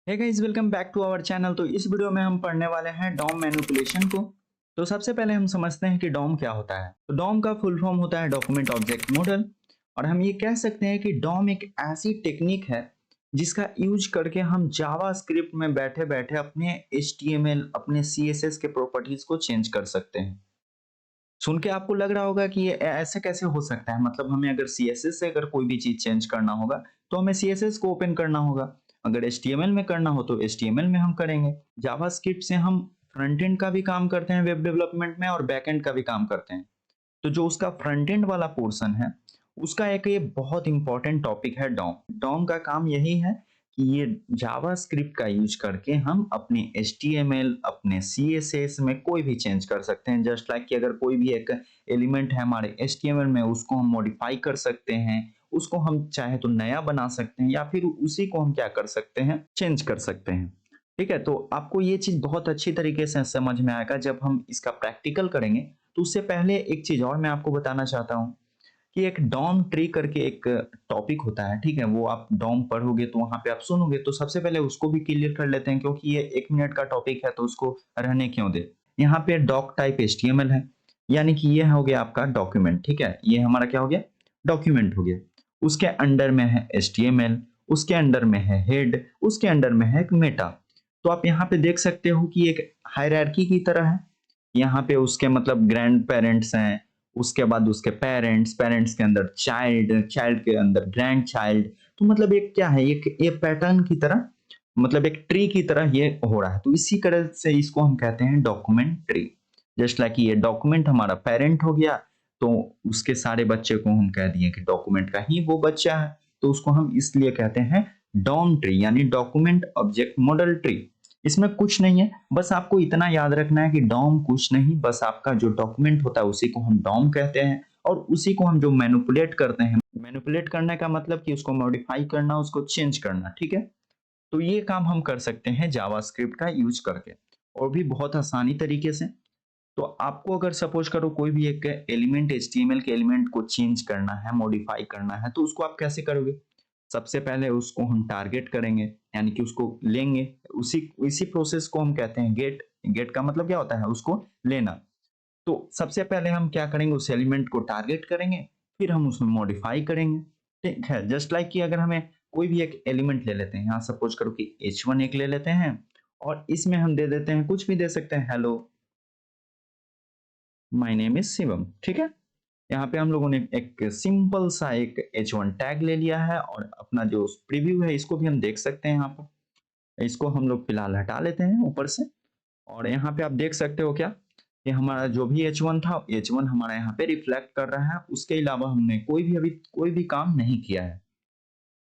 Hey guys, welcome back to our channel. तो इस video में हम पढ़ने वाले हैं डॉम मैनिपुलेशन को। तो सबसे पहले हम समझते हैं कि डॉम क्या होता है। तो डॉम का फुल फॉर्म होता है डॉक्यूमेंट ऑब्जेक्ट मॉडल। और हम ये कह सकते हैं कि डॉम एक ऐसी टेक्निक है जिसका यूज करके हम जावा स्क्रिप्ट में बैठे बैठे अपने HTML अपने CSS के प्रॉपर्टीज को चेंज कर सकते हैं। सुन के आपको लग रहा होगा कि ये ऐसे कैसे हो सकता है, मतलब हमें अगर CSS से अगर कोई भी चीज चेंज करना होगा तो हमें CSS को ओपन करना होगा। अगर HTML में करना हो तो HTML में हम करेंगे। जावास्क्रिप्ट से हम फ्रंट एंड का भी काम करते हैं वेब डेवलपमेंट में और बैक एंड का भी काम करते हैं। तो जो उसका फ्रंट एंड वाला पोर्शन है उसका एक ये बहुत इंपॉर्टेंट टॉपिक है डॉम। डॉम का काम यही है कि ये जावास्क्रिप्ट का यूज करके हम अपने HTML अपने CSS में कोई भी चेंज कर सकते हैं। जस्ट लाइक कि अगर कोई भी एक एलिमेंट है हमारे HTML में उसको हम मॉडिफाई कर सकते हैं, उसको हम चाहे तो नया बना सकते हैं या फिर उसी को हम क्या कर सकते हैं, चेंज कर सकते हैं। ठीक है, तो आपको ये चीज बहुत अच्छी तरीके से समझ में आएगा जब हम इसका प्रैक्टिकल करेंगे। तो उससे पहले एक चीज और मैं आपको बताना चाहता हूँ कि एक डॉम ट्री करके एक टॉपिक होता है। ठीक है, वो आप डॉम पढ़ोगे तो वहां पे आप सुनोगे, तो सबसे पहले उसको भी क्लियर कर लेते हैं क्योंकि ये 1 मिनट का टॉपिक है तो उसको रहने क्यों दे। यहाँ पे डॉक टाइप HTML है, यानी कि ये हो गया आपका डॉक्यूमेंट। ठीक है, ये हमारा क्या हो गया, डॉक्यूमेंट हो गया। उसके अंडर में है HTML, उसके अंडर में है हेड, उसके अंडर में है एक मेटा। तो आप यहाँ पे देख सकते हो कि एक हायरार्की की तरह है। यहाँ पे उसके मतलब ग्रैंड पेरेंट्स हैं, उसके बाद उसके पेरेंट्स, पेरेंट्स के अंदर चाइल्ड, चाइल्ड के अंदर ग्रैंड चाइल्ड। तो मतलब एक क्या है, एक ये पैटर्न की तरह, मतलब एक ट्री की तरह ये हो रहा है। तो इसी तरह से इसको हम कहते हैं डॉक्यूमेंट ट्री। जस्ट लाइक ये डॉक्यूमेंट हमारा पेरेंट हो गया, तो उसके सारे बच्चे को हम कह दिए कि डॉक्यूमेंट का ही वो बच्चा है, तो उसको हम इसलिए कहते हैं डॉम ट्री यानी डॉक्यूमेंट ऑब्जेक्ट मॉडल ट्री। इसमें कुछ नहीं है, बस आपको इतना याद रखना है कि डॉम कुछ नहीं, बस आपका जो डॉक्यूमेंट होता है उसी को हम डॉम कहते हैं। और उसी को हम जो मैनिपुलेट करते हैं, मैनिपुलेट करने का मतलब कि उसको मॉडिफाई करना, उसको चेंज करना। ठीक है, तो ये काम हम कर सकते हैं जावास्क्रिप्ट का यूज करके, और भी बहुत आसानी तरीके से। तो आपको अगर सपोज करो कोई भी एक एलिमेंट HTML के एलिमेंट को चेंज करना है, मॉडिफाई करना है, तो उसको आप कैसे करोगे। सबसे पहले उसको हम टारगेट करेंगे, यानी कि उसको लेंगे। उसी इसी प्रोसेस को हम कहते हैं गेट। गेट का मतलब क्या होता है, उसको लेना। तो सबसे पहले हम क्या करेंगे, उस एलिमेंट को टारगेट करेंगे, फिर हम उसमें मॉडिफाई करेंगे। ठीक है, जस्ट लाइक कि अगर हमें कोई भी एक एलिमेंट ले लेते हैं, यहाँ सपोज करो कि H1 एक ले लेते हैं, और इसमें हम दे देते हैं, कुछ भी दे सकते हैं, hello my name is Shivam. ठीक है, यहाँ पे हम लोगों ने एक सिंपल सा एक H1 टैग ले लिया है, और अपना जो प्रीव्यू है इसको भी हम देख सकते हैं। यहाँ पर इसको हम लोग फिलहाल हटा लेते हैं ऊपर से। और यहाँ पे आप देख सकते हो क्या कि हमारा जो भी H1 था, H1 हमारा यहाँ पे रिफ्लेक्ट कर रहा है। उसके अलावा हमने अभी कोई भी काम नहीं किया है।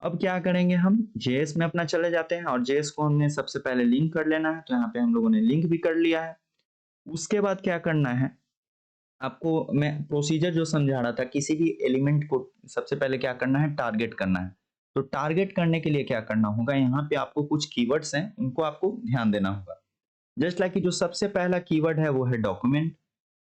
अब क्या करेंगे, हम JS में अपना चले जाते हैं, और JS को हमने सबसे पहले लिंक कर लेना है। तो यहाँ पे हम लोगों ने लिंक भी कर लिया है। उसके बाद क्या करना है, आपको मैं प्रोसीजर जो समझा रहा था, किसी भी एलिमेंट को सबसे पहले क्या करना है, टारगेट करना है। तो टारगेट करने के लिए क्या करना होगा, यहाँ पे आपको कुछ कीवर्ड्स हैं, उनको आपको ध्यान देना होगा। जस्ट लाइक कि जो सबसे पहला कीवर्ड है वो है डॉक्यूमेंट।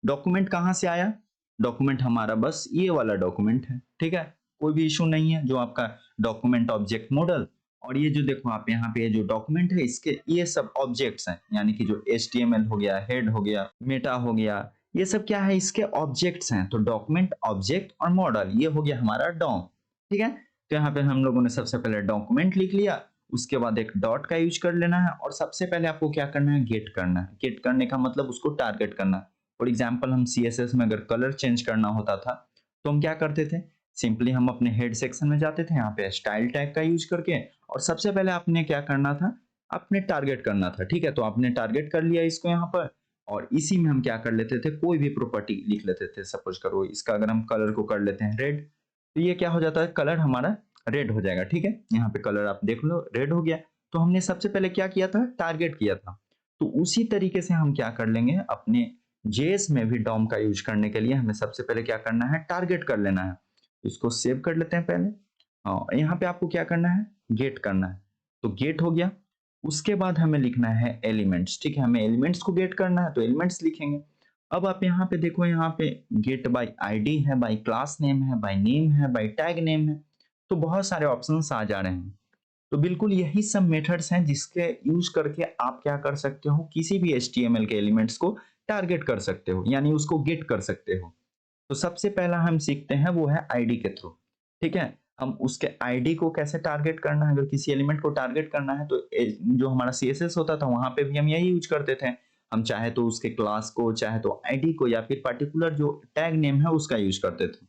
डॉक्यूमेंट कहाँ से आया, डॉक्यूमेंट हमारा बस ये वाला डॉक्यूमेंट है। ठीक है, कोई भी इशू नहीं है, जो आपका डॉक्यूमेंट ऑब्जेक्ट मॉडल। और ये जो देखो आप यहाँ पे ये जो डॉक्यूमेंट है इसके ये सब ऑब्जेक्ट्स हैं, यानी कि जो HTML हो गया, हेड हो गया, मेटा हो गया, ये सब क्या है, इसके ऑब्जेक्ट्स हैं। तो डॉक्यूमेंट ऑब्जेक्ट और मॉडल, ये हो गया हमारा डॉम। ठीक है, तो यहाँ पे हम लोगों ने सबसे पहले डॉक्यूमेंट लिख लिया। उसके बाद एक डॉट का यूज कर लेना है, और सबसे पहले आपको क्या करना है, गेट करना है। गेट करने का मतलब उसको टारगेट करना है। फॉर एग्जाम्पल हम CSS में अगर कलर चेंज करना होता था तो हम क्या करते थे, सिंपली हम अपने हेड सेक्शन में जाते थे, यहाँ पे स्टाइल टैग का यूज करके, और सबसे पहले आपने क्या करना था, आपने टारगेट करना था। ठीक है, तो आपने टारगेट कर लिया इसको यहाँ पर, और इसी में हम क्या कर लेते थे, कोई भी प्रॉपर्टी लिख लेते थे। सपोज करो इसका अगर हम कलर को कर लेते हैं रेड, तो ये क्या हो जाता है, कलर हमारा रेड हो जाएगा। ठीक है, यहाँ पे कलर आप देख लो रेड हो गया। तो हमने सबसे पहले क्या किया था, टारगेट किया था। तो उसी तरीके से हम क्या कर लेंगे, अपने JS में भी डॉम का यूज करने के लिए हमें सबसे पहले क्या करना है, टारगेट कर लेना है। इसको सेव कर लेते हैं पहले। हाँ, यहाँ पे आपको क्या करना है, गेट करना है। तो गेट हो गया। उसके बाद हमें लिखना है एलिमेंट्स। ठीक है, हमें एलिमेंट्स को गेट करना है तो एलिमेंट्स लिखेंगे। अब आप यहाँ पे देखो, यहाँ पे गेट बाय ID है, बाय क्लास नेम है, बाय नेम है, बाय टैग नेम है। तो बहुत सारे ऑप्शंस आ जा रहे हैं। तो बिल्कुल यही सब मेथड्स हैं जिसके यूज करके आप क्या कर सकते हो, किसी भी HTML के एलिमेंट्स को टारगेट कर सकते हो, यानी उसको गेट कर सकते हो। तो सबसे पहला हम सीखते हैं वो है आईडी के थ्रू। ठीक है, हम उसके आईडी को कैसे टारगेट करना है, अगर किसी एलिमेंट को टारगेट करना है तो जो हमारा CSS होता था वहां पे भी हम यही यूज करते थे। हम चाहे तो उसके क्लास को, चाहे तो आईडी को, या फिर पर्टिकुलर जो टैग नेम है उसका यूज करते थे।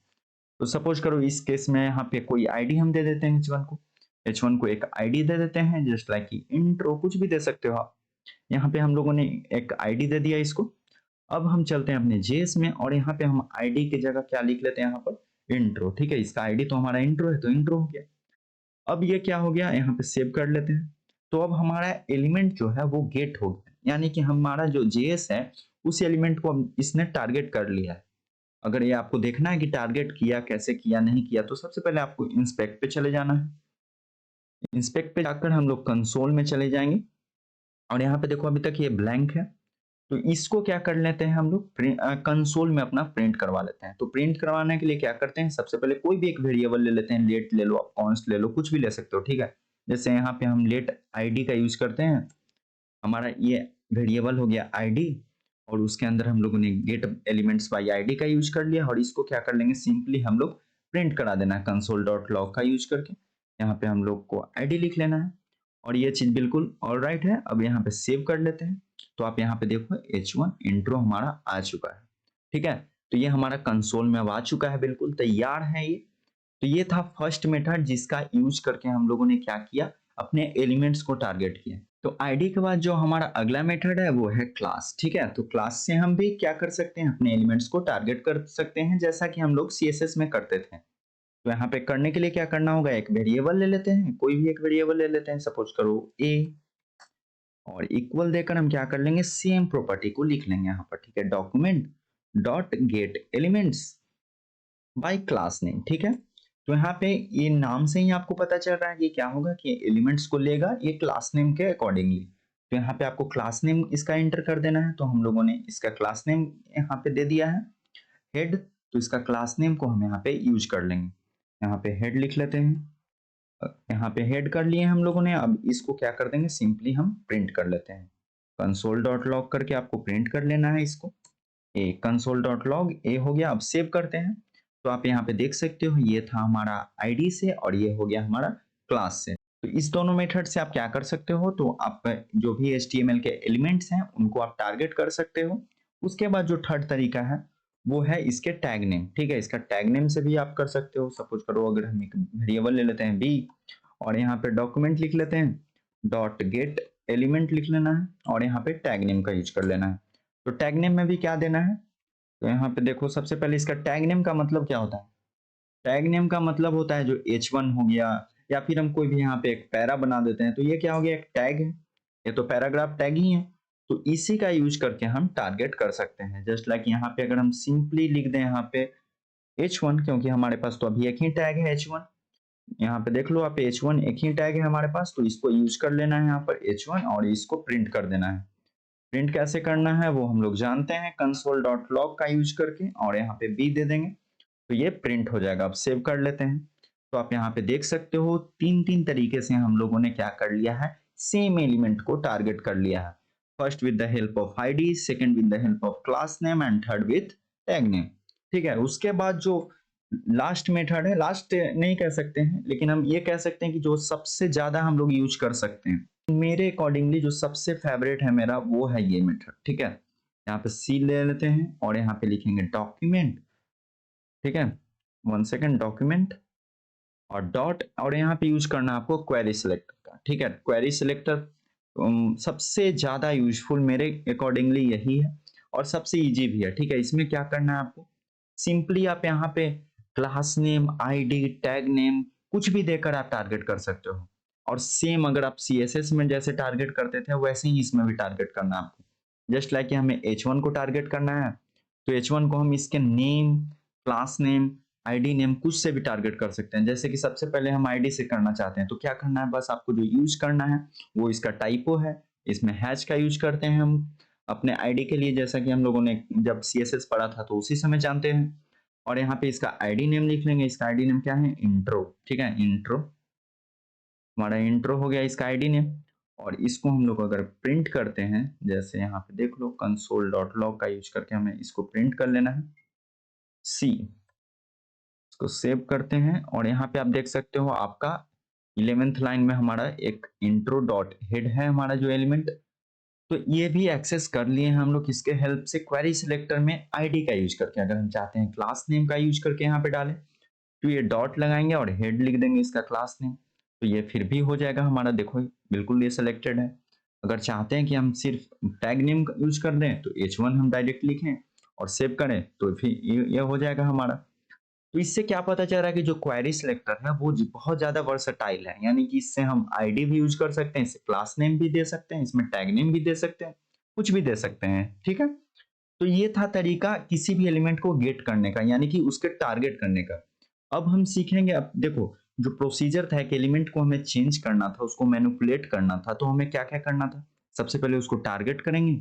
तो सपोज करो इस केस में यहाँ पे कोई आईडी हम दे देते हैं H1 को। H1 को एक आईडी दे देते हैं, जस्ट लाइक इंट्रो, कुछ भी दे सकते हो आप। यहाँ पे हम लोगों ने एक आईडी दे दिया इसको। अब हम चलते हैं अपने जेएस में और यहाँ पे हम आईडी की जगह क्या लिख लेते हैं, यहाँ पर इंट्रो। ठीक है, इसका आईडी तो हमारा इंट्रो है तो इंट्रो हो गया। अब ये क्या हो गया, यहाँ पे सेव कर लेते हैं। तो अब हमारा एलिमेंट जो है वो गेट हो गया, यानी कि हमारा जो जेएस है उस एलिमेंट को इसने टारगेट कर लिया है। अगर ये आपको देखना है कि टारगेट किया कैसे, किया नहीं किया, तो सबसे पहले आपको इंस्पेक्ट पे चले जाना है। इंस्पेक्ट पे जाकर हम लोग कंसोल में चले जाएंगे और यहाँ पे देखो अभी तक ये ब्लैंक है। तो इसको क्या कर लेते हैं हम लोग, कंसोल में अपना प्रिंट करवा लेते हैं। तो प्रिंट करवाने के लिए क्या करते हैं, सबसे पहले कोई भी एक वेरिएबल ले लेते हैं, लेट ले लो, आप कॉन्स्ट ले लो, कुछ भी ले सकते हो। ठीक है, जैसे यहाँ पे हम लेट आईडी का यूज करते हैं। हमारा ये वेरिएबल हो गया आईडी और उसके अंदर हम लोगों ने गेट एलिमेंट्स बाय आईडी का यूज कर लिया और इसको क्या कर लेंगे, सिंपली हम लोग प्रिंट करा देना है कंसोल डॉट लॉग का यूज करके। यहाँ पे हम लोग को आईडी लिख लेना है और ये चीज बिल्कुल ऑलराइट है। अब यहाँ पे सेव कर लेते हैं। तो आप यहाँ पे देखो H1 इंट्रो हमारा आ चुका है। ठीक है, तो ये हमारा कंसोल में अब आ चुका है, बिल्कुल तैयार है ये। तो ये था फर्स्ट मेथड जिसका यूज करके हम लोगों ने क्या किया, अपने एलिमेंट्स को टारगेट किया। तो आईडी के बाद जो हमारा अगला मेथड है वो है क्लास। ठीक है, तो क्लास से हम भी क्या कर सकते हैं, अपने एलिमेंट्स को टारगेट कर सकते हैं, जैसा कि हम लोग CSS में करते थे। तो यहाँ पे करने के लिए क्या करना होगा, एक वेरिएबल ले लेते हैं, कोई भी एक वेरिएबल ले लेते हैं, सपोज करो a, और इक्वल देकर हम क्या कर लेंगे, सेम प्रॉपर्टी को लिख लेंगे यहाँ पर। ठीक है, document dot gate elements bye class name. ठीक है, तो यहाँ पे ये नाम से ही आपको पता चल रहा है कि क्या होगा, कि एलिमेंट्स को लेगा ये क्लास नेम के अकॉर्डिंगली। तो यहाँ पे आपको क्लास नेम इसका एंटर कर देना है। तो हम लोगों ने इसका क्लास नेम यहाँ पे दे दिया है हेड, तो इसका क्लास नेम को हम यहाँ पे यूज कर लेंगे। यहाँ पे हेड लिख लेते हैं। यहाँ पे हेड कर लिए हम लोगों ने। अब इसको क्या कर देंगे, सिंपली हम प्रिंट कर लेते हैं। कंसोल डॉट लॉग करके आपको प्रिंट कर लेना है इसको। ए कंसोल डॉट लॉग ए हो गया। अब सेव करते हैं। तो आप यहाँ पे देख सकते हो ये था हमारा आईडी से और ये हो गया हमारा क्लास से। तो इस दोनों मेथड से आप क्या कर सकते हो, तो आप जो भी HTML के एलिमेंट्स हैं उनको आप टारगेट कर सकते हो। उसके बाद जो थर्ड तरीका है वो है इसके टैग नेम। ठीक है, इसका टैग नेम से भी आप कर सकते हो। सपोज करो अगर हम एक वेरिएबल ले लेते हैं b और यहाँ पे डॉक्यूमेंट लिख लेते हैं, डॉट गेट एलिमेंट लिख लेना है और यहाँ पे टैग नेम का यूज कर लेना है। तो टैग नेम में भी क्या देना है, तो यहाँ पे देखो सबसे पहले इसका टैग नेम का मतलब क्या होता है। टैग नेम का मतलब होता है जो H1 हो गया, या फिर हम कोई भी यहाँ पे एक पैरा बना देते हैं तो ये क्या हो गया, एक टैग है। ये तो पैराग्राफ टैग ही है। तो इसी का यूज करके हम टारगेट कर सकते हैं। जस्ट लाइक यहाँ पे अगर हम सिंपली लिख दें यहाँ पे H1, क्योंकि हमारे पास तो अभी एक ही टैग है H1। यहाँ पे देख लो आप H1 एक ही टैग है हमारे पास, तो इसको यूज कर लेना है यहाँ पर H1 और इसको प्रिंट कर देना है। प्रिंट कैसे करना है वो हम लोग जानते हैं, कंसोल डॉट लॉग का यूज करके, और यहाँ पे b दे देंगे तो ये प्रिंट हो जाएगा। अब सेव कर लेते हैं। तो आप यहाँ पे देख सकते हो तीन तीन तरीके से हम लोगों ने क्या कर लिया है, सेम एलिमेंट को टारगेट कर लिया है। First with the help of ID, second with the help of class name and third with tag name. ठीक है, उसके बाद जो लास्ट मेथड है, लास्ट नहीं कह सकते हैं लेकिन हम ये कह सकते हैं कि जो सबसे ज्यादा हम लोग यूज कर सकते हैं, मेरे अकॉर्डिंगली जो सबसे फेवरेट है मेरा वो है ये मेथड। ठीक है, यहाँ पे सी ले लेते हैं और यहाँ पे लिखेंगे डॉक्यूमेंट। ठीक है, 1 सेकेंड, डॉक्यूमेंट और डॉट, और यहाँ पे यूज करना आपको क्वेरी सिलेक्टर का। ठीक है, क्वेरी सिलेक्टर सबसे ज्यादा यूजफुल मेरे अकॉर्डिंगली यही है और सबसे इजी भी है। ठीक है, इसमें क्या करना है आपको, सिंपली आप यहाँ पे class name, ID, tag name कुछ भी देकर आप टारगेट कर सकते हो। और सेम अगर आप CSS में जैसे टारगेट करते थे वैसे ही इसमें भी टारगेट करना है आपको। जस्ट लाइक हमें H1 को टारगेट करना है तो H1 को हम इसके name, class name, ID name कुछ से भी टारगेट कर सकते हैं। जैसे कि सबसे पहले हम आईडी से करना चाहते हैं तो क्या करना है, बस आपको जो यूज करना है वो इसका टाइपो है, इसमें हैश का यूज करते हैं हम अपने आईडी के लिए, जैसा कि हम लोगों ने जब CSS पढ़ा था तो उसी समय जानते हैं। और यहाँ पे इसका आईडी नेम लिख लेंगे। इसका आईडी नेम क्या है, इंट्रो। ठीक है, इंट्रो। हमारा इंट्रो हो गया इसका आईडी नेम। और इसको हम लोग अगर प्रिंट करते हैं, जैसे यहाँ पे देख लो console.log का यूज करके हमें इसको प्रिंट कर लेना है। सी, इसको सेव करते हैं और यहाँ पे आप देख सकते हो आपका 11th लाइन में हमारा एक इंट्रो डॉट हेड है हमारा जो एलिमेंट। तो ये भी एक्सेस कर लिए हैं हम लोग इसके हेल्प से क्वेरी सिलेक्टर में आईडी का यूज करके। अगर हम चाहते हैं क्लास नेम का यूज करके यहाँ पे डालें, तो ये डॉट लगाएंगे और हेड लिख देंगे इसका क्लास नेम, तो ये फिर भी हो जाएगा हमारा। देखो बिल्कुल ये सिलेक्टेड है। अगर चाहते हैं कि हम सिर्फ टैग नेम यूज कर दें, तो h1 हम डायरेक्ट लिखें और सेव करें, तो फिर ये हो जाएगा हमारा। तो इससे क्या पता चल रहा है कि जो क्वेरी सिलेक्टर है वो बहुत ज्यादा वर्सटाइल है, यानी कि इससे हम आईडी भी यूज कर सकते हैं, इससे क्लास नेम भी दे सकते हैं, इसमें टैग नेम भी दे सकते हैं, कुछ भी दे सकते हैं। ठीक है, तो ये था तरीका किसी भी एलिमेंट को गेट करने का, यानी कि उसके टारगेट करने का। अब हम सीखेंगे, अब देखो जो प्रोसीजर था, एक एलिमेंट को हमें चेंज करना था, उसको मैनिपुलेट करना था, तो हमें क्या क्या करना था। सबसे पहले उसको टारगेट करेंगे,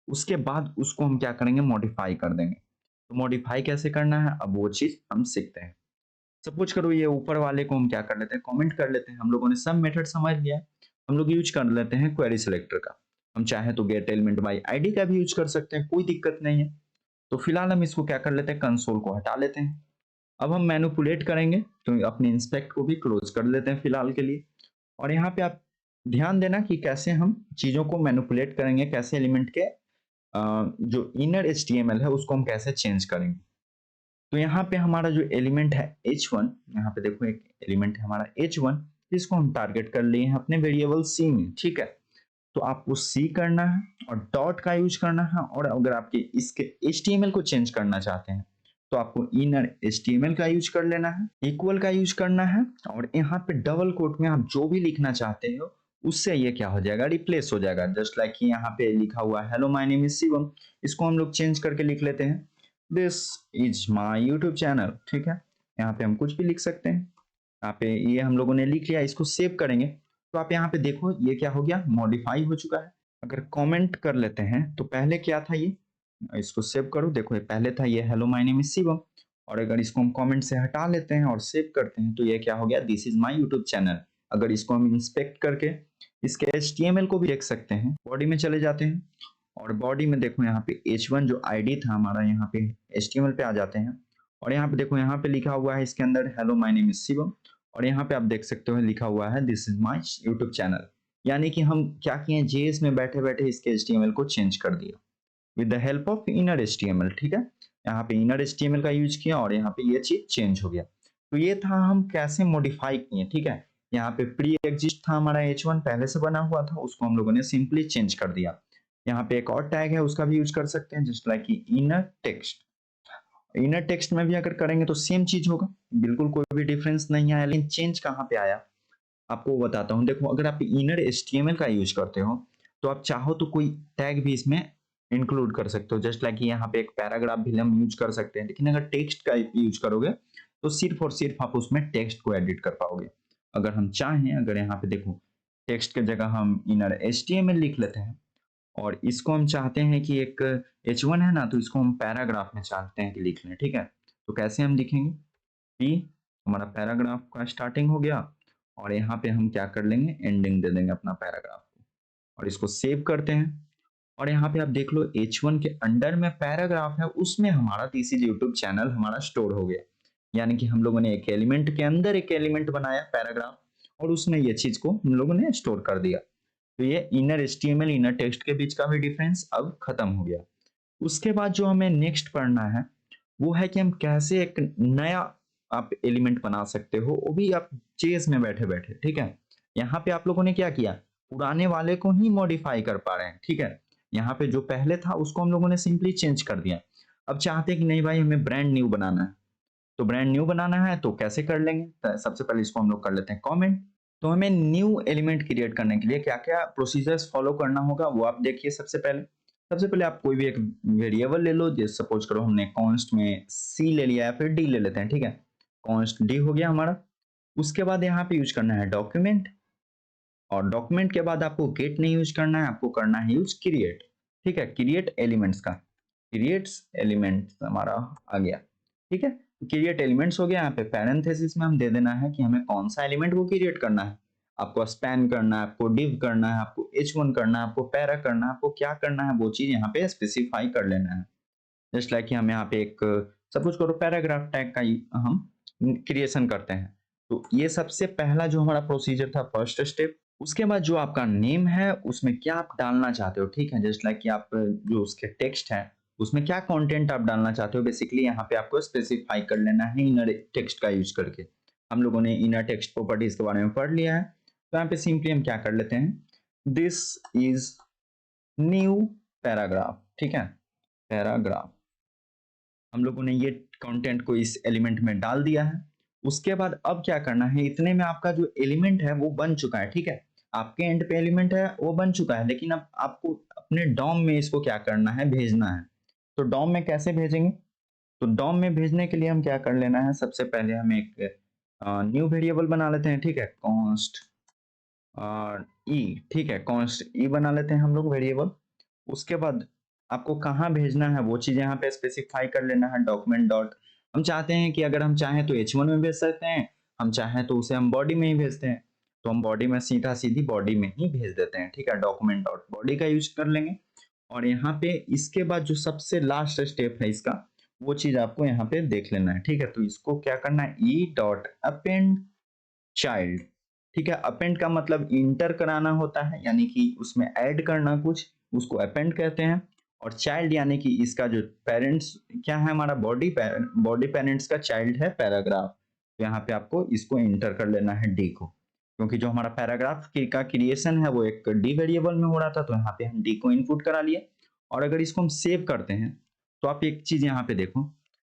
उसके बाद उसको हम क्या करेंगे, मॉडिफाई कर देंगे। तो मॉडिफाई कैसे करना है, अब वो चीज हम सीखते हैं। सपोज करो ये ऊपर वाले को हम क्या कर लेते हैं, कमेंट कर लेते हैं। हम लोगों ने सब मेथड समझ लिया है, हम लोग यूज कर लेते हैं क्वेरी सिलेक्टर का। हम चाहे तो गेट एलिमेंट बाय आईडी का भी यूज कर सकते हैं, कोई दिक्कत नहीं है। तो फिलहाल हम इसको क्या कर लेते हैं, कंसोल को हटा लेते हैं। अब हम मैनिपुलेट करेंगे, तो अपने इंस्पेक्ट को भी क्लोज कर लेते हैं फिलहाल के लिए। और यहाँ पे आप ध्यान देना कि कैसे हम चीजों को मैनिपुलेट करेंगे, कैसे एलिमेंट के जो इनर HTML है उसको हम कैसे चेंज करेंगे। तो यहाँ पे हमारा जो एलिमेंट है h1, यहाँ पे देखो एक एलिमेंट है हमारा h1, जिसको हम टारगेट कर लिए हैं अपने वेरिएबल c में। ठीक है, तो आपको c करना है और डॉट का यूज करना है। और अगर आपके इसके HTML को चेंज करना चाहते हैं, तो आपको इनर HTML का यूज कर लेना है, इक्वल का यूज करना है, और यहाँ पे डबल कोट में आप जो भी लिखना चाहते हो उससे ये क्या हो जाएगा, रिप्लेस हो जाएगा। जस्ट लाइक यहाँ पे लिखा हुआ है hello my name is Shivam, इसको हम लोग चेंज करके लिख लेते हैं this is my YouTube channel. ठीक है, यहाँ पे हम कुछ भी लिख सकते हैं। यहाँ पे ये हम लोगों ने लिख लिया, इसको सेव करेंगे, तो आप यहाँ पे देखो ये क्या हो गया, मॉडिफाई हो चुका है। अगर कमेंट कर लेते हैं, तो पहले क्या था ये, इसको सेव करो, देखो ये पहले था ये hello my name is Shivam, और अगर इसको हम कमेंट से हटा लेते हैं और सेव करते हैं, तो ये क्या हो गया, this is my YouTube channel. अगर इसको हम इंस्पेक्ट करके इसके HTML को भी देख सकते हैं, बॉडी में चले जाते हैं, और बॉडी में देखो यहाँ पे h1 जो आईडी था हमारा, यहाँ पे HTML पे आ जाते हैं, और यहाँ पे देखो यहाँ पे लिखा हुआ है इसके अंदर hello my name is Shivam, और यहाँ पे आप देख सकते हो लिखा हुआ है this is my YouTube channel. यानी कि हम क्या किए, जेएस में बैठे बैठे इसके HTML को चेंज कर दिया with the help of inner HTML। ठीक है, यहाँ पे इनर HTML का यूज किया और यहाँ पे ये चीज चेंज हो गया। तो ये था हम कैसे मॉडिफाई किए। ठीक है, यहाँ पे प्री एग्जिस्ट था हमारा h1 पहले से बना हुआ था, उसको हम लोगों ने सिंपली चेंज कर दिया। यहाँ पे एक और टैग है, उसका भी यूज कर सकते हैं, just like inner text. Inner text में भी अगर करेंगे तो सेम चीज होगा, बिल्कुल कोई भी डिफरेंस नहीं आया। लेकिन चेंज कहाँ पे आया आपको बताता हूँ। देखो अगर आप इनर HTML का यूज करते हो, तो आप चाहो तो कोई टैग भी इसमें इंक्लूड कर सकते हो, जस्ट लाइक यहाँ पे एक पैराग्राफ भी हम यूज कर सकते हैं। लेकिन अगर टेक्स्ट का यूज करोगे, तो सिर्फ और सिर्फ आप उसमें टेक्स्ट को एडिट कर पाओगे। अगर हम चाहें, अगर यहाँ पे देखो टेक्स्ट की जगह हम इनर HTML लिख लेते हैं, और इसको हम चाहते हैं कि एक h1 है ना, तो इसको हम पैराग्राफ में चाहते हैं कि लिख लें। ठीक है, तो कैसे हम लिखेंगे, p हमारा पैराग्राफ का स्टार्टिंग हो गया, और यहाँ पे हम क्या कर लेंगे, एंडिंग दे देंगे अपना पैराग्राफ को, और इसको सेव करते हैं। और यहाँ पे आप देख लो h1 के अंडर में पैराग्राफ है, उसमें हमारा दिस इज यूट्यूब चैनल हमारा स्टोर हो गया। यानी कि हम लोगों ने एक एलिमेंट के अंदर एक एलिमेंट बनाया पैराग्राफ, और उसमें ये चीज को हम लोगों ने स्टोर कर दिया। तो ये इनर HTML इनर टेक्स्ट के बीच का भी डिफरेंस अब खत्म हो गया। उसके बाद जो हमें नेक्स्ट पढ़ना है, वो है कि हम कैसे एक नया आप एलिमेंट बना सकते हो, वो भी आप जेएस में बैठे बैठे। ठीक है, यहाँ पे आप लोगों ने क्या किया, पुराने वाले को ही मॉडिफाई कर पा रहे हैं। ठीक है, यहाँ पे जो पहले था उसको हम लोगों ने सिंपली चेंज कर दिया। अब चाहते हैं कि नहीं भाई हमें ब्रांड न्यू बनाना है, तो ब्रांड न्यू बनाना है तो कैसे कर लेंगे, तो सबसे पहले इसको हम लोग कर लेते हैं कमेंट। तो हमें न्यू एलिमेंट क्रिएट करने के लिए क्या क्या प्रोसीजर्स फॉलो करना होगा वो आप देखिए। सबसे पहले आप कोई भी एक वेरिएबल ले लो, जैसे सपोज करो हमने कॉन्स्ट में सी ले लिया या फिर डी ले लेते हैं। ठीक है, कॉन्स्ट डी हो गया हमारा। उसके बाद यहाँ पे यूज करना है डॉक्यूमेंट, और डॉक्यूमेंट के बाद आपको गेट नहीं यूज करना है, आपको करना है यूज क्रिएट। ठीक है, क्रिएट एलिमेंट्स का, क्रिएट्स एलिमेंट्स हमारा आ गया। ठीक है, क्रिएट एलिमेंट्स हो गया। यहाँ पे पैरेंथेसिस में हम दे देना है कि हमें कौन सा एलिमेंट को क्रिएट करना है। आपको स्पैन करना है, आपको डिव करना है, आपको H1 करना है, आपको पैरा करना है, आपको क्या करना है वो चीज़ यहाँ पे स्पेसिफाई कर लेना है। जस्ट लाइक कि हम यहाँ पे एक सपोज करो पैराग्राफ टैग का हम क्रिएशन करते हैं। तो ये सबसे पहला जो हमारा प्रोसीजर था फर्स्ट स्टेप। उसके बाद जो आपका नेम है उसमें क्या आप डालना चाहते हो, ठीक है, जस्ट लाइक कि आप जो उसके टेक्स्ट है उसमें क्या कंटेंट आप डालना चाहते हो, बेसिकली यहाँ पे आपको स्पेसिफाई कर लेना है इनर टेक्स्ट का यूज करके। हम लोगों ने इनर टेक्स्ट प्रॉपर्टीज के बारे में पढ़ लिया है, तो यहाँ पे सिंपली हम क्या कर लेते हैं, दिस इज न्यू पैराग्राफ, ठीक है, पैराग्राफ। हम लोगों ने ये कंटेंट को इस एलिमेंट में डाल दिया है। उसके बाद अब क्या करना है, इतने में आपका जो एलिमेंट है वो बन चुका है, ठीक है, आपके एंड पे एलिमेंट है वो बन चुका है, लेकिन अब आपको अपने डॉम में इसको क्या करना है, भेजना है। तो डॉम में कैसे भेजेंगे, तो डॉम में भेजने के लिए हम क्या कर लेना है, सबसे पहले हम एक न्यू वेरिएबल बना लेते हैं, ठीक है, कॉन्स्ट ई, ठीक है, कॉन्स्ट ई बना लेते हैं हम लोग वेरिएबल। उसके बाद आपको कहाँ भेजना है वो चीज़ यहाँ पे स्पेसिफाई कर लेना है, डॉक्यूमेंट डॉट। हम चाहते हैं कि अगर हम चाहें तो H1 में भेज सकते हैं, हम चाहें तो उसे हम बॉडी में ही भेजते हैं, तो हम बॉडी में सीधा सीधी बॉडी में ही भेज देते हैं, ठीक है, डॉक्यूमेंट डॉट बॉडी का यूज कर लेंगे। और यहाँ पे इसके बाद जो सबसे लास्ट स्टेप है इसका, वो चीज आपको यहाँ पे देख लेना है, ठीक है। तो इसको क्या करना है, ई डॉट अपेंड चाइल्ड, ठीक है, अपेंड का मतलब इंटर कराना होता है, यानी कि उसमें ऐड करना कुछ, उसको अपेंड कहते हैं। और चाइल्ड यानी कि इसका जो पेरेंट्स क्या है, हमारा बॉडी पेरेंट्स का चाइल्ड है पैराग्राफ। तो यहाँ पे आपको इसको इंटर कर लेना है डी को, क्योंकि जो हमारा पैराग्राफ का क्रिएशन है वो एक डी वेरिएबल में हो रहा था, तो यहाँ पे हम डी को इनपुट करा लिए। और अगर इसको हम सेव करते हैं तो आप एक चीज यहाँ पे देखो,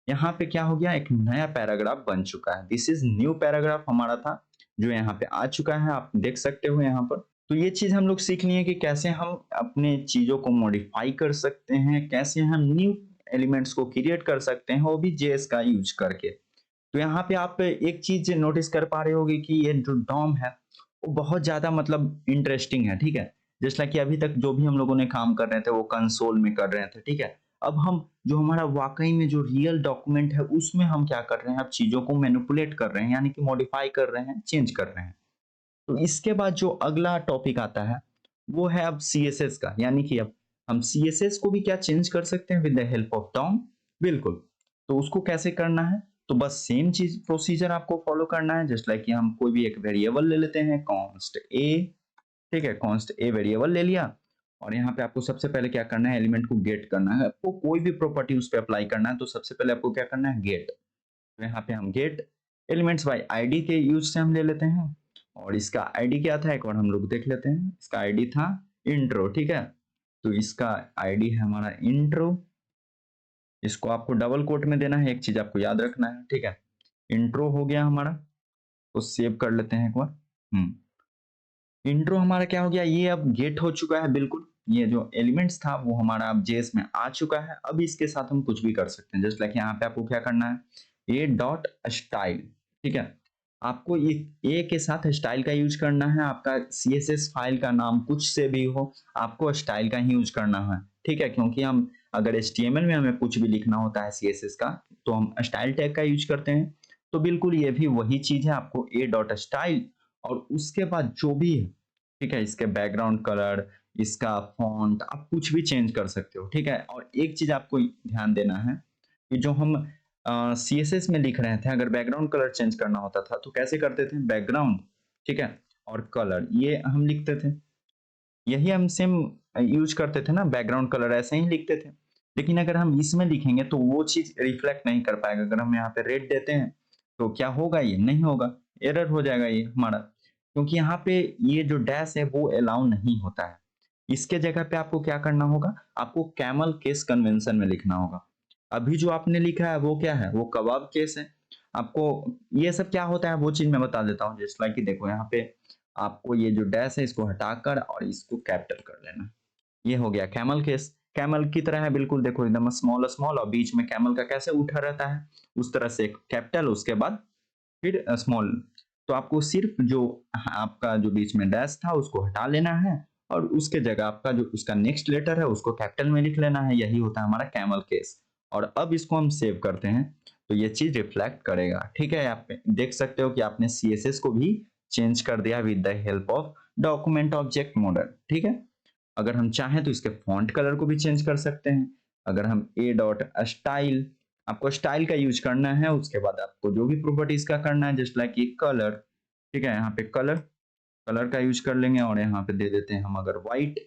यहाँ पे क्या हो गया, एक नया पैराग्राफ बन चुका है। दिस इज न्यू पैराग्राफ हमारा था जो यहाँ पे आ चुका है, आप देख सकते हो यहाँ पर। तो ये चीज हम लोग सीख लिए कि कैसे हम अपने चीजों को मॉडिफाई कर सकते हैं, कैसे हम न्यू एलिमेंट्स को क्रिएट कर सकते हैं, वो भी जेएस का यूज करके। तो यहाँ पे आप एक चीज नोटिस कर पा रहे होगे कि ये जो डॉम है वो बहुत ज्यादा मतलब इंटरेस्टिंग है, ठीक है। जैसे लाइक कि अभी तक जो भी हम लोगों ने काम कर रहे थे वो कंसोल में कर रहे थे, ठीक है। अब हम जो हमारा वाकई में जो रियल डॉक्यूमेंट है उसमें हम क्या कर रहे हैं, अब चीजों को मैनिपुलेट कर रहे हैं, यानी कि मॉडिफाई कर रहे हैं, चेंज कर रहे हैं। तो इसके बाद जो अगला टॉपिक आता है वो है अब सीएसएस का, यानी कि अब हम सीएसएस को भी क्या चेंज कर सकते हैं with the help of DOM, बिल्कुल। तो उसको कैसे करना है, तो बस सेम चीज प्रोसीजर आपको फॉलो करना है। जस्ट लाइक कि हम कोई भी एक वेरिएबल ले लेते हैं, कॉन्स्ट ए, ठीक है, कॉन्स्ट ए वेरिएबल ले लिया। और यहाँ पे आपको सबसे पहले क्या करना है, एलिमेंट को गेट करना है, आपको कोई भी प्रॉपर्टी उस पर अप्लाई करना है, तो सबसे पहले आपको क्या करना है, गेट। तो यहाँ पे हम गेट एलिमेंट्स बाय आईडी के यूज से हम ले लेते हैं। और इसका आईडी क्या था, एक बार हम लोग देख लेते हैं, इसका आईडी था इंट्रो, ठीक है। तो इसका आईडी है हमारा इंट्रो, इसको आपको डबल कोट में देना है, एक चीज आपको याद रखना है, ठीक है। इंट्रो हो गया हमारा, तो सेव कर लेते हैं एक बार। इंट्रो हमारा क्या हो गया, ये अब गेट हो चुका है, बिल्कुल। ये जो एलिमेंट्स था वो हमारा अब जेएस में आ चुका है। अब इसके साथ हम कुछ भी कर सकते हैं, जस्ट लाइक यहाँ पे आपको क्या करना है, ये डॉट स्टाइल, ठीक है। आपको ये ए के साथ स्टाइल का यूज करना है, आपका सीएसएस फाइल का नाम कुछ से भी हो, आपको स्टाइल का ही यूज करना है, ठीक है। क्योंकि हम अगर एचटीएमएल में हमें कुछ भी लिखना होता है सीएसएस का, तो हम स्टाइल टैग का यूज करते हैं। तो बिल्कुल ये भी वही चीज है, आपको ए डॉट स्टाइल और उसके बाद जो भी है, ठीक है, इसके बैकग्राउंड कलर, इसका फॉन्ट, आप कुछ भी चेंज कर सकते हो, ठीक है। और एक चीज आपको ध्यान देना है कि जो हम सीएसएस में लिख रहे थे, अगर बैकग्राउंड कलर चेंज करना होता था तो कैसे करते थे, बैकग्राउंड, ठीक है, और कलर ये हम लिखते थे, यही हम सेम यूज करते थे ना, बैकग्राउंड कलर ऐसे ही लिखते थे। लेकिन अगर हम इसमें लिखेंगे तो वो चीज रिफ्लेक्ट नहीं कर पाएगा। अगर हम यहाँ पे रेड देते हैं तो क्या होगा, ये नहीं होगा, एरर हो जाएगा ये हमारा, क्योंकि यहाँ पे ये जो डैश है वो अलाउ नहीं होता है। इसके जगह पे आपको क्या करना होगा, आपको कैमल केस कन्वेंशन में लिखना होगा। अभी जो आपने लिखा है वो क्या है, वो कबाब केस है। आपको ये सब क्या होता है वो चीज मैं बता देता हूँ। जस्ट लाइक कि देखो यहाँ पे आपको ये जो डैश है इसको हटाकर और इसको कैपिटल कर लेना, ये हो गया कैमल केस। कैमल की तरह है बिल्कुल, देखो एकदम स्मॉल स्मॉल और बीच में कैमल का कैसे उठा रहता है उस तरह से कैपिटल, उसके बाद फिर स्मॉल। तो आपको सिर्फ जो आपका जो बीच में डैश था उसको हटा लेना है और उसके जगह आपका जो उसका नेक्स्ट लेटर है उसको कैपिटल में लिख लेना है, यही होता है हमारा कैमल केस। और अब इसको हम सेव करते हैं तो ये चीज रिफ्लेक्ट करेगा, ठीक है। आप देख सकते हो कि आपने सीएसएस को भी चेंज कर दिया with the help of document object model. ठीक है, अगर हम चाहें तो इसके फॉन्ट कलर को भी चेंज कर सकते हैं। अगर हम ए डॉट स्टाइल, आपको स्टाइल का यूज करना है, उसके बाद आपको जो भी प्रॉपर्टीज का करना है, जस्ट लाइक ये कलर। ठीक है, यहाँ पे कलर कलर का यूज कर लेंगे और यहाँ पे दे देते हैं हम अगर व्हाइट,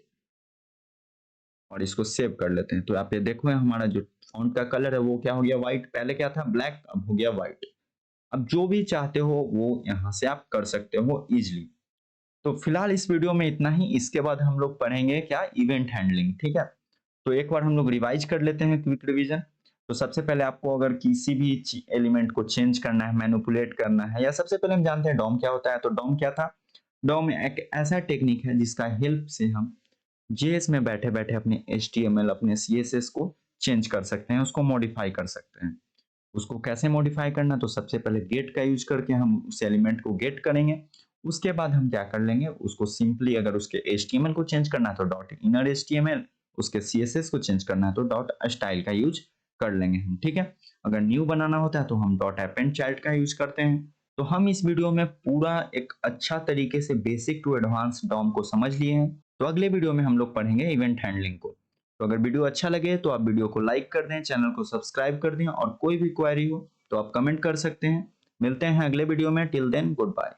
और इसको सेव कर लेते हैं। तो यहाँ पे देखो हमारा जो फॉन्ट का कलर है वो क्या हो गया, व्हाइट। पहले क्या था, ब्लैक, अब हो गया व्हाइट। अब जो भी चाहते हो वो यहाँ से आप कर सकते हो इजिली। तो फिलहाल इस वीडियो में इतना ही। इसके बाद हम लोग पढ़ेंगे क्या, इवेंट हैंडलिंग। ठीक है, तो एक बार हम लोग रिवाइज कर लेते हैं क्विक रिवीजन। तो सबसे पहले आपको अगर किसी भी एलिमेंट को चेंज करना है, मैनिपुलेट करना है, या सबसे पहले हम जानते हैं डॉम क्या होता है। तो डॉम क्या था, डॉम एक ऐसा टेक्निक है जिसका हेल्प से हम जेएस में बैठे बैठे अपने HTML, अपने CSS को चेंज कर सकते हैं, उसको मॉडिफाई कर सकते हैं। उसको कैसे मॉडिफाई करना, तो सबसे पहले गेट का यूज करके हम उस एलिमेंट को गेट करेंगे। उसके बाद हम क्या कर लेंगे, उसको सिंपली अगर उसके HTML को चेंज करना है तो डॉट इनर HTML, उसके CSS को चेंज करना है तो डॉट स्टाइल का यूज कर लेंगे हम। ठीक है, अगर न्यू बनाना होता है तो हम डॉट अपेंड चाइल्ड का यूज करते हैं। तो हम इस वीडियो में पूरा एक अच्छा तरीके से बेसिक टू एडवांस डॉम को समझ लिए हैं। तो अगले वीडियो में हम लोग पढ़ेंगे इवेंट हैंडलिंग को। तो अगर वीडियो अच्छा लगे तो आप वीडियो को लाइक कर दें, चैनल को सब्सक्राइब कर दें, और कोई भी क्वेरी हो तो आप कमेंट कर सकते हैं। मिलते हैं अगले वीडियो में। Till then good bye.